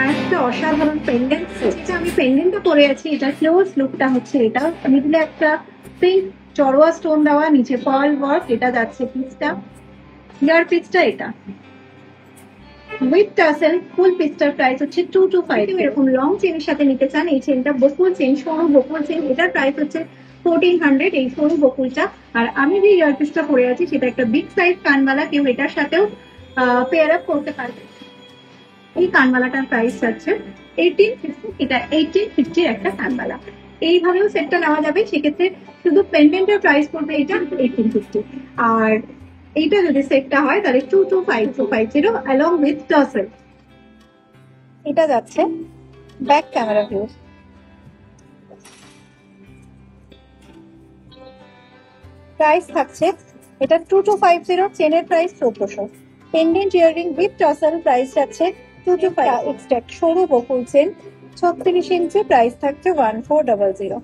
আর একটা অসাধারণ pendant set, আমি পেন্ডেন্টটা পরে আছি, এটা ক্লোজ লুকটা হচ্ছে এটা, মিডলে একটা পিঙ্ক চড়োয়া স্টোন দেওয়া, নিচে পার্ল ওয়ার্ক, এটা যাচ্ছে পিসটা, ইয়ার পিসটা এটা উইথ টাসেল। ফুল পিসটার প্রাইস হচ্ছে 225। এরকম লং চেনের সাথে নিতে চান, এই চেনটা বকুল চেন, সরু বকুল চেন, এটার প্রাইস হচ্ছে 1400, এই সরু বকুলটা। আর আমি যে ইয়ার পিসটা পরে আছি সেটা একটা বিগ সাইজ কানবালা, কেউ এটার সাথেও পেয়ার আপ করতে পারবে। এই কানবালাটার প্রাইস যাচ্ছে 1850, এটা 1850 একটা কানবালা। এইভাবেও সেটটা নেওয়া যাবে, সেক্ষেত্রে শুধু পেন্ডেন্টের প্রাইস পড়বে এটা 1850। আর এইটা যদি সেটটা হয় তাহলে 225250 অ্যালং উইথ টাসেল। এটা যাচ্ছে ব্যাক ক্যামেরা ভিউ। প্রাইস থাকছে এটা 2250, চেনের price 1400। Pendant earring with tassel price যাচ্ছে 225। এক্সট্রাক্ট সরু বকুল চেন 36 ইঞ্চি, প্রাইস থাকছে 1400।